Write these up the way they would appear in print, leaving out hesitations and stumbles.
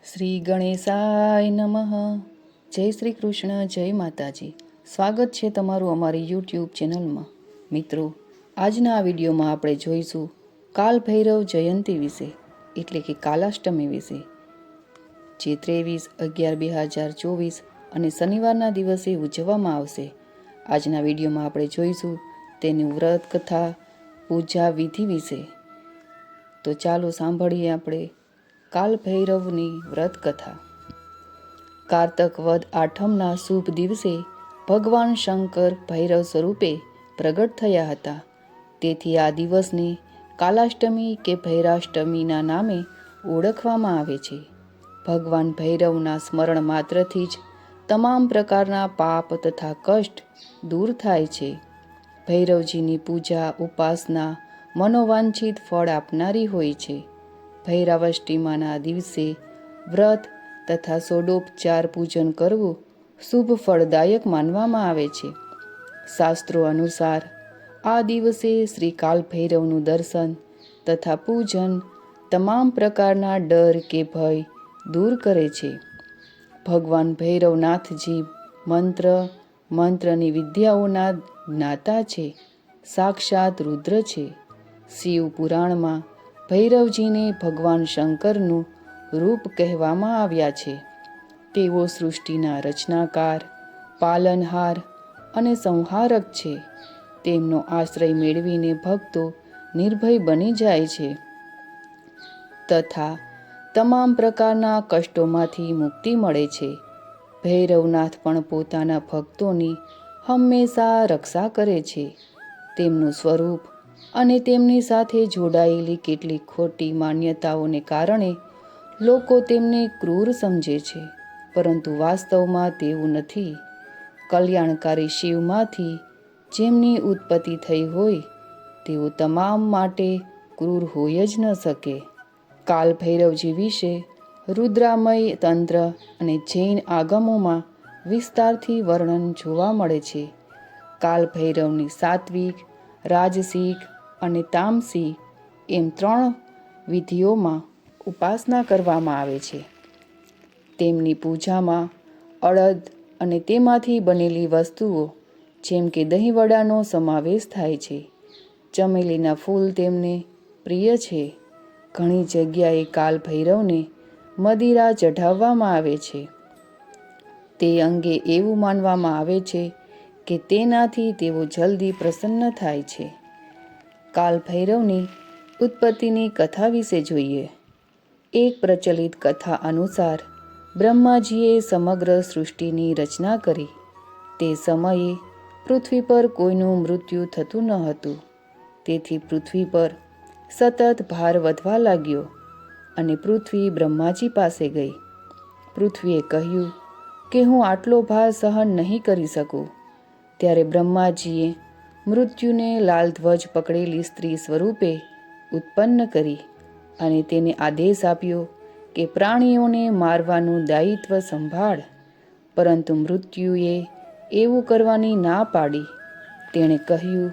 શ્રી ગણેશાય નમઃ. જય શ્રી કૃષ્ણ, જય માતાજી. સ્વાગત છે તમારું અમારી યુટ્યુબ ચેનલમાં. મિત્રો, આજના આ વિડીયોમાં આપણે જોઈશું કાલ ભૈરવ જયંતી વિશે, એટલે કે કાલાષ્ટમી વિશે, જે 23/11/2024 અને શનિવારના દિવસે ઉજવવામાં આવશે. આજના વિડીયોમાં આપણે જોઈશું તેની વ્રત કથા, પૂજા વિધિ વિશે. તો ચાલો સાંભળીએ આપણે કાલ ભૈરવની વ્રત કથા. કારતક વદ આઠમના શુભ દિવસે ભગવાન શંકર ભૈરવ સ્વરૂપે પ્રગટ થયા હતા. તેથી આ દિવસને કાલાષ્ટમી કે ભૈરાષ્ટમીના નામે ઓળખવામાં આવે છે. ભગવાન ભૈરવના સ્મરણ માત્રથી જ તમામ પ્રકારના પાપ તથા કષ્ટ દૂર થાય છે. ભૈરવજીની પૂજા ઉપાસના મનોવાંછિત ફળ આપનારી હોય છે. ભૈરવાષ્ટમીના દિવસે વ્રત તથા ષોડોપચાર પૂજન કરવું શુભ ફળદાયક માનવામાં આવે છે. શાસ્ત્રો અનુસાર આ દિવસે શ્રી કાલ ભૈરવનું દર્શન તથા પૂજન તમામ પ્રકારના ડર કે ભય દૂર કરે છે. ભગવાન ભૈરવનાથજી મંત્રની વિદ્યાઓના જ્ઞાતા છે. સાક્ષાત રુદ્ર છે. શિવ પુરાણમાં ભૈરવજીને ભગવાન શંકરનું રૂપ કહેવામાં આવ્યા છે. તેઓ સૃષ્ટિના રચનાકાર, પાલનહાર અને સંહારક છે. તેમનો આશ્રય મેળવીને ભક્તો નિર્ભય બની જાય છે તથા તમામ પ્રકારના કષ્ટોમાંથી મુક્તિ મળે છે. ભૈરવનાથ પણ પોતાના ભક્તોની હંમેશા રક્ષા કરે છે. તેમનું સ્વરૂપ અને તેમની સાથે જોડાયેલી કેટલીક ખોટી માન્યતાઓને કારણે લોકો તેમને ક્રૂર સમજે છે, પરંતુ વાસ્તવમાં તેવું નથી. કલ્યાણકારી શિવમાંથી જેમની ઉત્પત્તિ થઈ હોય તેઓ તમામ માટે ક્રૂર હોય જ ન શકે. કાલ ભૈરવજી વિશે રુદ્રામય તંત્ર અને જૈન આગમોમાં વિસ્તારથી વર્ણન જોવા મળે છે. કાલ ભૈરવની સાત્વિક, રાજસિક અને તામસિક એમ 3 વિધિઓમાં ઉપાસના કરવામાં આવે છે. તેમની પૂજામાં અડદ અને તેમાંથી બનેલી વસ્તુઓ જેમ કે દહીંવડાનો સમાવેશ થાય છે. ચમેલીના ફૂલ તેમને પ્રિય છે. ઘણી જગ્યાએ કાલ ભૈરવને મદિરા ચઢાવવામાં આવે છે. તે અંગે એવું માનવામાં આવે છે કે તેનાથી તેઓ જલ્દી પ્રસન્ન થાય છે. કાલ ભૈરવની ઉત્પત્તિની કથા વિશે જોઈએ. એક પ્રચલિત કથા અનુસાર બ્રહ્માજીએ સમગ્ર સૃષ્ટિની રચના કરી. તે સમયે પૃથ્વી પર કોઈનું મૃત્યુ થતું ન હતું. તેથી પૃથ્વી પર સતત ભાર વધવા લાગ્યો અને પૃથ્વી બ્રહ્માજી પાસે ગઈ. પૃથ્વીએ કહ્યું કે હું આટલો ભાર સહન નહીં કરી શકું. ત્યારે બ્રહ્માજીએ મૃત્યુને લાલધ્વજ પકડેલી સ્ત્રી સ્વરૂપે ઉત્પન્ન કરી અને તેને આદેશ આપ્યો કે પ્રાણીઓને મારવાનું દાયિત્વ સંભાળ. પરંતુ મૃત્યુએ એવું કરવાની ના પાડી. તેણે કહ્યું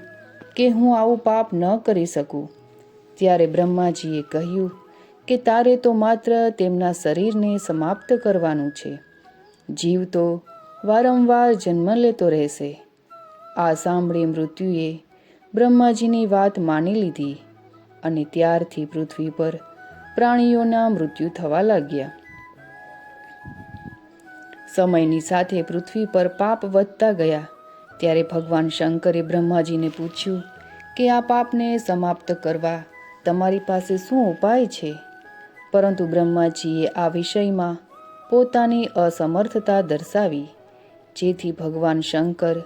કે હું આવું પાપ ન કરી શકું. ત્યારે બ્રહ્માજીએ કહ્યું કે તારે તો માત્ર તેમના શરીરને સમાપ્ત કરવાનું છે. જીવ તો વારંવાર જન્મ લેતો રહેશે. આ સાંભળી મૃત્યુએ બ્રહ્માજીની વાત માની લીધી અને ત્યારથી પૃથ્વી પર પ્રાણીઓના મૃત્યુ થવા લાગ્યા. સમયની સાથે પૃથ્વી પર પાપ વધતા ગયા. ત્યારે ભગવાન શંકરે બ્રહ્માજીને પૂછ્યું કે આ પાપને સમાપ્ત કરવા તમારી પાસે શું ઉપાય છે? પરંતુ બ્રહ્માજીએ આ વિષયમાં પોતાની અસમર્થતા દર્શાવી, જેથી ભગવાન શંકર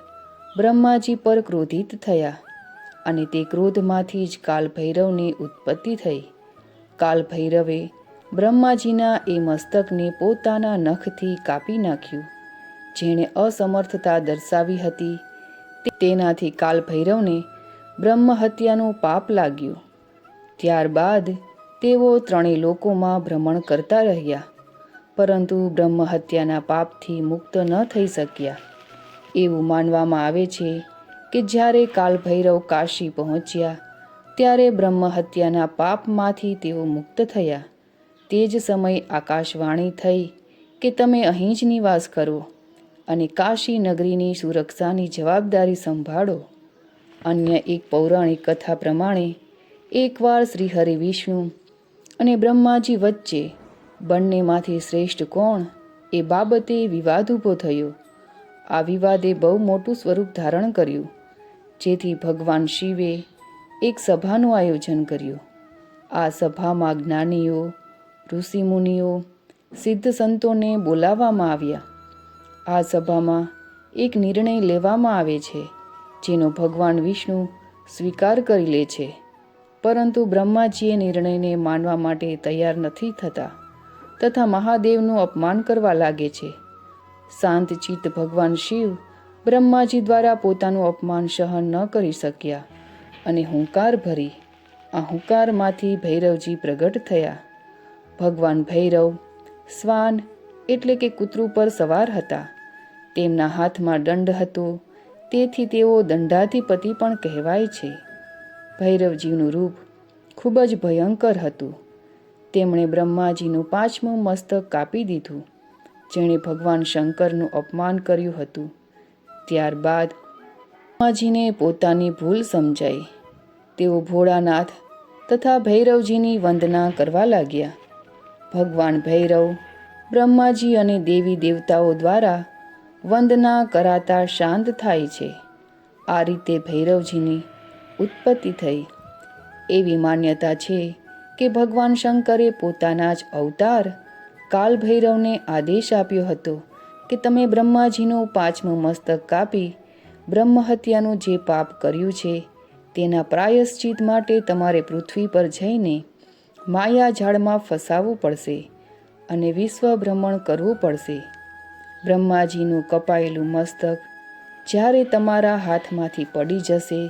બ્રહ્માજી પર ક્રોધિત થયા અને તે ક્રોધમાંથી જ કાલ ભૈરવની ઉત્પત્તિ થઈ. કાલ ભૈરવે બ્રહ્માજીના એ મસ્તકને પોતાના નખથી કાપી નાખ્યું. જેણે અસમર્થતા દર્શાવી હતી તેનાથી કાલ ભૈરવને બ્રહ્મ હત્યાનું પાપ લાગ્યું. ત્યારબાદ તેઓ 3 લોકોમાં ભ્રમણ કરતા રહ્યા, પરંતુ બ્રહ્મ હત્યાના પાપથી મુક્ત ન થઈ શક્યા. એવું માનવામાં આવે છે કે જ્યારે કાલ ભૈરવ કાશી પહોંચ્યા ત્યારે બ્રહ્મ હત્યાના પાપમાંથી તેઓ મુક્ત થયા. તે જ સમયે આકાશવાણી થઈ કે તમે અહીં જ નિવાસ કરો અને કાશી નગરીની સુરક્ષાની જવાબદારી સંભાળો. અન્ય એક પૌરાણિક કથા પ્રમાણે એકવાર શ્રીહરિ વિષ્ણુ અને બ્રહ્માજી વચ્ચે બંનેમાંથી શ્રેષ્ઠ કોણ એ બાબતે વિવાદ ઊભો થયો. આ વિવાદે બહુ મોટું સ્વરૂપ ધારણ કર્યું, જેથી ભગવાન શિવે એક સભાનું આયોજન કર્યું. આ સભામાં જ્ઞાનીઓ, ઋષિમુનિઓ, સિદ્ધ સંતોને બોલાવવામાં આવ્યા. આ સભામાં એક નિર્ણય લેવામાં આવે છે, જેનો ભગવાન વિષ્ણુ સ્વીકાર કરી લે છે, પરંતુ બ્રહ્માજીએ નિર્ણયને માનવા માટે તૈયાર નથી થતા તથા મહાદેવનું અપમાન કરવા લાગે છે. શાંતચિત્ત ભગવાન શિવ બ્રહ્માજી દ્વારા પોતાનું અપમાન સહન ન કરી શક્યા અને હુંકાર ભરી આ હુંકારમાંથી ભૈરવજી પ્રગટ થયા. ભગવાન ભૈરવ શ્વાન એટલે કે કૂતરું પર સવાર હતા. તેમના હાથમાં દંડ હતો, તેથી તેઓ દંડાધિપતિ પણ કહેવાય છે. ભૈરવજીનું રૂપ ખૂબ જ ભયંકર હતું. તેમણે બ્રહ્માજીનું 5મું મસ્તક કાપી દીધું, જેણે ભગવાન શંકરનું અપમાન કર્યું હતું. ત્યારબાદ બ્રહ્માજીને પોતાની ભૂલ સમજાઈ. તેઓ ભોળાનાથ તથા ભૈરવજીની વંદના કરવા લાગ્યા. ભગવાન ભૈરવ બ્રહ્માજી અને દેવી દેવતાઓ દ્વારા વંદના કરાતા શાંત થાય છે. આ રીતે ભૈરવજીની ઉત્પત્તિ થઈ. એવી માન્યતા છે કે ભગવાન શંકરે પોતાના જ અવતાર કાલભૈરવને આદેશ આપ્યો હતો કે તમે બ્રહ્માજીનું 5મું મસ્તક કાપી બ્રહ્મહત્યાનું જે પાપ કર્યું છે તેના પ્રાયશ્ચિત માટે તમારે પૃથ્વી પર જઈને માયાજાળમાં ફસાવવું પડશે અને વિશ્વ ભ્રમણ કરવું પડશે. બ્રહ્માજીનું કપાયેલું મસ્તક જ્યારે તમારા હાથમાંથી પડી જશે,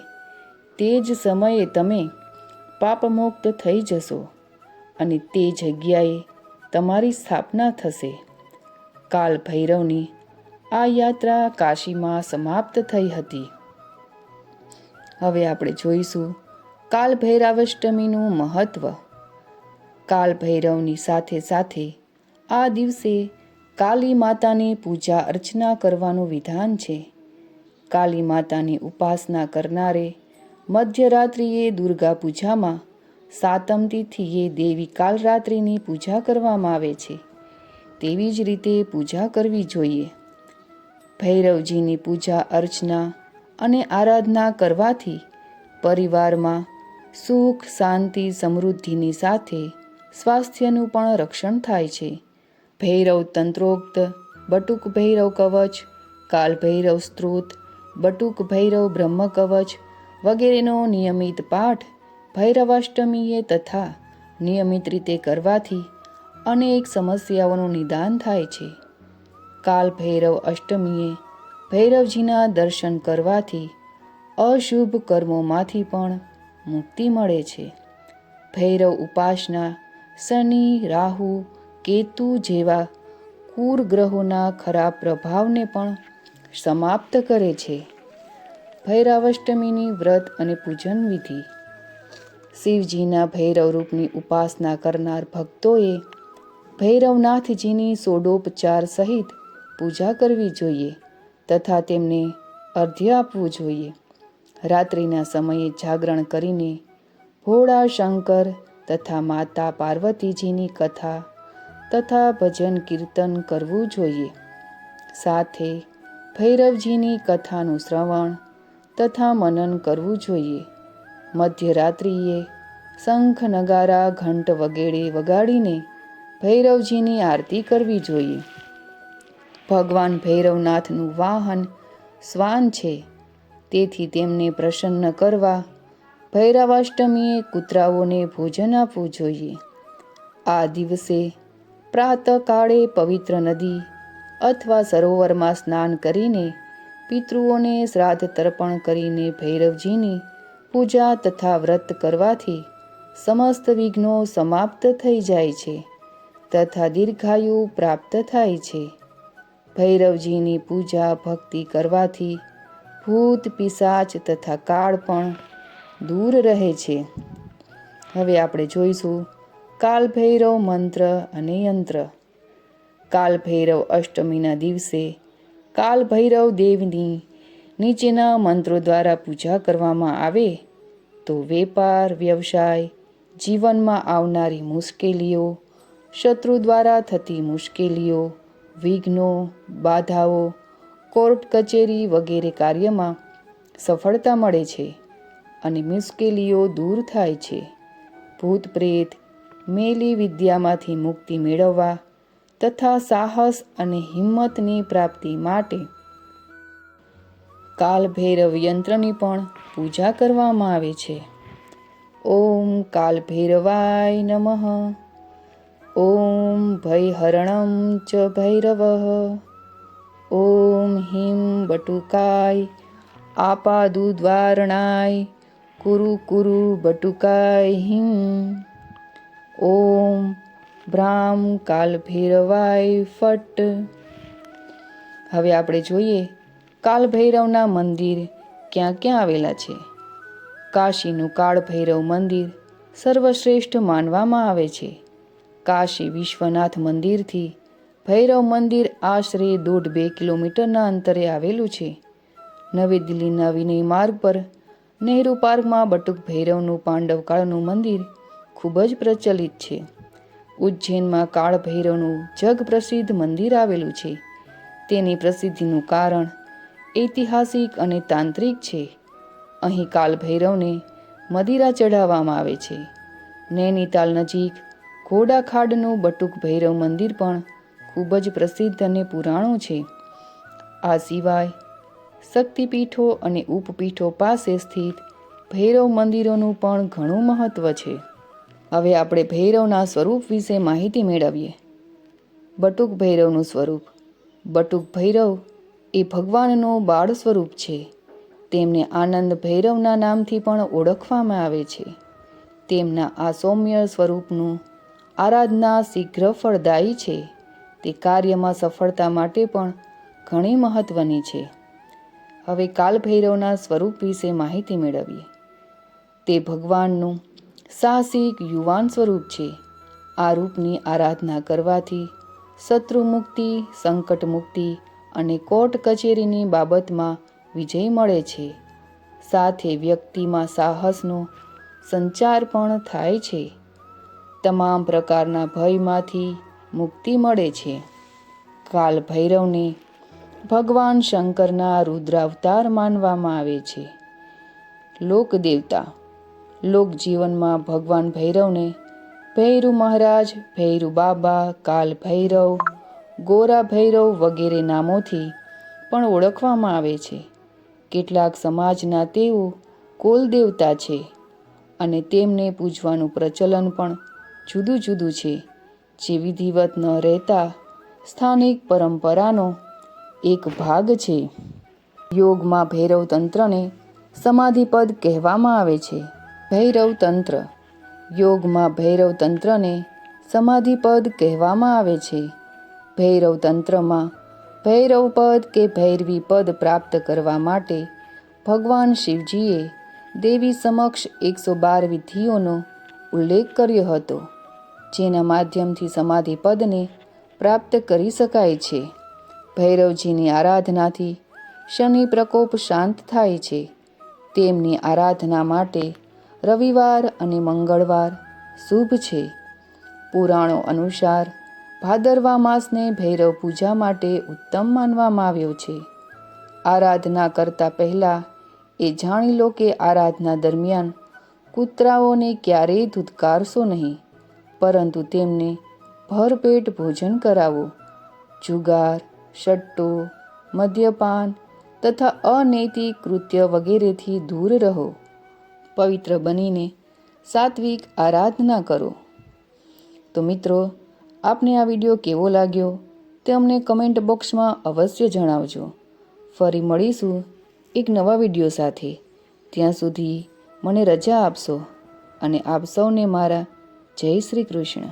તે જ સમયે તમે પાપમુક્ત થઈ જશો અને તે જગ્યાએ તમારી સ્થાપના થશે. કાલ ભૈરવની આ યાત્રા કાશીમાં સમાપ્ત થઈ હતી. હવે આપણે જોઈશું કાલ ભૈરવાષ્ટમીનું મહત્વ. કાલ ભૈરવની સાથે સાથે આ દિવસે કાલી માતાની પૂજા અર્ચના કરવાનું વિધાન છે. કાલી માતાની ઉપાસના કરનારે મધ્યરાત્રિએ દુર્ગા પૂજામાં 7મ તિથિએ દેવી કાલરાત્રિની પૂજા કરવામાં આવે છે. તેવી જ રીતે પૂજા કરવી જોઈએ. ભૈરવજીની પૂજા અર્ચના અને આરાધના કરવાથી પરિવારમાં સુખ, શાંતિ, સમૃદ્ધિની સાથે સ્વાસ્થ્યનું પણ રક્ષણ થાય છે. ભૈરવ તંત્રોક્ત બટુક ભૈરવ કવચ, કાલ ભૈરવ સ્ત્રોત, બટુક ભૈરવ બ્રહ્મ કવચ વગેરેનો નિયમિત પાઠ ભૈરવાષ્ટમીએ તથા નિયમિત રીતે કરવાથી અનેક સમસ્યાઓનું નિદાન થાય છે. કાલ ભૈરવ અષ્ટમીએ ભૈરવજીના દર્શન કરવાથી અશુભ કર્મોમાંથી પણ મુક્તિ મળે છે. ભૈરવ ઉપાસના શનિ, રાહુ, કેતુ જેવા કુર ગ્રહોના ખરાબ પ્રભાવને પણ સમાપ્ત કરે છે. ભૈરવાષ્ટમીની વ્રત અને પૂજન વિધિ. શિવજીના ભૈરવ રૂપની ઉપાસના કરનાર ભક્તોએ ભૈરવનાથજીની ષોડોપચાર સહિત પૂજા કરવી જોઈએ તથા તેમને અર્ઘ્ય આપવું જોઈએ. રાત્રિના સમયે જાગરણ કરીને ભોળા શંકર તથા માતા પાર્વતીજીની કથા તથા ભજન કીર્તન કરવું જોઈએ. સાથે ભૈરવજીની કથાનું શ્રવણ તથા મનન કરવું જોઈએ. મધ્યરાત્રિએ શંખ, નગારા, ઘંટ વગેરે વગાડીને ભૈરવજીની આરતી કરવી જોઈએ. ભગવાન ભૈરવનાથનું વાહન શ્વાન છે, તેથી તેમને પ્રસન્ન કરવા ભૈરવાષ્ટમીએ કૂતરાઓને ભોજન આપવું જોઈએ. આ દિવસે પ્રાતઃકાળે પવિત્ર નદી અથવા સરોવરમાં સ્નાન કરીને પિતૃઓને શ્રાદ્ધ તર્પણ કરીને ભૈરવજીની પૂજા તથા વ્રત કરવાથી સમસ્ત વિઘ્નો સમાપ્ત થઈ જાય છે તથા દીર્ઘાયુ પ્રાપ્ત થાય છે. ભૈરવજીની પૂજા ભક્તિ કરવાથી ભૂત, પિશાચ તથા કાળ પણ દૂર રહે છે. હવે આપણે જોઈશું કાલભૈરવ મંત્ર અને યંત્ર. કાલભૈરવ અષ્ટમીના દિવસે કાલભૈરવ દેવની નીચેના મંત્રો દ્વારા પૂજા કરવામાં આવે તો વેપાર વ્યવસાય, જીવનમાં આવનારી મુશ્કેલીઓ, શત્રુ દ્વારા થતી મુશ્કેલીઓ, વિઘ્નો, બાધાઓ, કોર્ટ કચેરી વગેરે કાર્યમાં સફળતા મળે છે અને મુશ્કેલીઓ દૂર થાય છે. ભૂત પ્રેત, મેલી વિદ્યામાંથી મુક્તિ મેળવવા તથા સાહસ અને હિંમતની પ્રાપ્તિ માટે કાલભૈરવ યંત્રની પણ પૂજા કરવામાં આવે છે. ઓમ કાલભૈરવાય નમઃ. ઓમ ભયહરણં ચ ભૈરવઃ. ઓમ હિં બટુકાય આપાદુદ્વારણાય કુરુ કુરુ બટુકાય હિં. ઓમ ભ્રામ કાલભૈરવાય ફટ. હવે આપણે જોઈએ કાલભૈરવના મંદિર ક્યાં ક્યાં આવેલા છે. કાશીનું કાળભૈરવ મંદિર સર્વશ્રેષ્ઠ માનવામાં આવે છે. કાશી વિશ્વનાથ મંદિરથી ભૈરવ મંદિર આશરે 1.5-2 કિલોમીટરના અંતરે આવેલું છે. નવી દિલ્હીના વિનય માર્ગ પર નહેરુ પાર્કમાં બટુક ભૈરવનું પાંડવકાળનું મંદિર ખૂબ જ પ્રચલિત છે. ઉજ્જૈનમાં કાળભૈરવનું જગ પ્રસિદ્ધ મંદિર આવેલું છે. તેની પ્રસિદ્ધિનું કારણ ઐતિહાસિક અને તાંત્રિક છે. અહીં કાલભૈરવને મદિરા ચઢાવવામાં આવે છે. નૈનીતાલ નજીક ઘોડાખાડનું બટુક ભૈરવ મંદિર પણ ખૂબ જ પ્રસિદ્ધ અને પુરાણું છે. આ સિવાય શક્તિપીઠો અને ઉપપીઠો પાસે સ્થિત ભૈરવ મંદિરોનું પણ ઘણું મહત્વ છે. હવે આપણે ભૈરવના સ્વરૂપ વિશે માહિતી મેળવીએ. બટુક ભૈરવનું સ્વરૂપ. બટુક ભૈરવ એ ભગવાનનું બાળ સ્વરૂપ છે. તેમને આનંદ ભૈરવના નામથી પણ ઓળખવામાં આવે છે. તેમના આ સૌમ્ય સ્વરૂપનું આરાધના શીઘ્ર ફળદાયી છે. તે કાર્યમાં સફળતા માટે પણ ઘણી મહત્વની છે. હવે કાલભૈરવના સ્વરૂપ વિશે માહિતી મેળવીએ. તે ભગવાનનું સાહસિક યુવાન સ્વરૂપ છે. આ રૂપની આરાધના કરવાથી શત્રુ મુક્તિ, સંકટ મુક્તિ અને કોર્ટ કચેરીની બાબતમાં વિજય મળે છે. સાથે વ્યક્તિમાં સાહસનો સંચાર પણ થાય છે. તમામ પ્રકારના ભયમાંથી મુક્તિ મળે છે. કાલભૈરવને ભગવાન શંકરના રુદ્રાવતાર માનવામાં આવે છે. લોકદેવતા. લોકજીવનમાં ભગવાન ભૈરવને ભૈરુ મહારાજ, ભૈરુ બાબા, કાલભૈરવ, ગોરા ભૈરવ વગેરે નામોથી પણ ઓળખવામાં આવે છે. કેટલાક સમાજના તેઓ કુલદેવતા છે અને તેમને પૂજવાનું પ્રચલન પણ જુદું જુદું છે, જે વિધિવત ન રહેતા સ્થાનિક પરંપરાનો એક ભાગ છે. યોગમાં ભૈરવ તંત્રને સમાધિપદ કહેવામાં આવે છે. ભૈરવ તંત્ર. યોગમાં ભૈરવ તંત્રને સમાધિપદ કહેવામાં આવે છે. ભૈરવ તંત્રમાં ભૈરવ પદ કે ભૈરવી પદ પ્રાપ્ત કરવા માટે ભગવાન શિવજીએ દેવી સમક્ષ 112 વિધિઓનો ઉલ્લેખ કર્યો હતો, જેના માધ્યમથી સમાધિ પદને પ્રાપ્ત કરી શકાય છે. ભૈરવજીની આરાધનાથી શનિ પ્રકોપ શાંત થાય છે. તેમની આરાધના માટે રવિવાર અને મંગળવાર શુભ છે. પુરાણો અનુસાર ભાદરવા માસને ભૈરવ પૂજા માટે ઉત્તમ માનવામાં આવ્યો છે. આરાધના કરતા પહેલાં એ જાણી લો કે આરાધના દરમિયાન કૂતરાઓને ક્યારેય ધુતકારશો નહીં, પરંતુ તેમને ભરપેટ ભોજન કરાવો. જુગાર, સટ્ટો, મદ્યપાન તથા અનૈતિક કૃત્ય વગેરેથી દૂર રહો. પવિત્ર બનીને સાત્વિક આરાધના કરો. તો મિત્રો, આપને આ વિડીયો કેવો લાગ્યો તે અમને કમેન્ટ બોક્સમાં અવશ્ય જણાવજો. ફરી મળીશું એક નવા વિડીયો સાથે. ત્યાં સુધી મને રજા આપશો અને આપ સૌને મારા જય શ્રી કૃષ્ણ.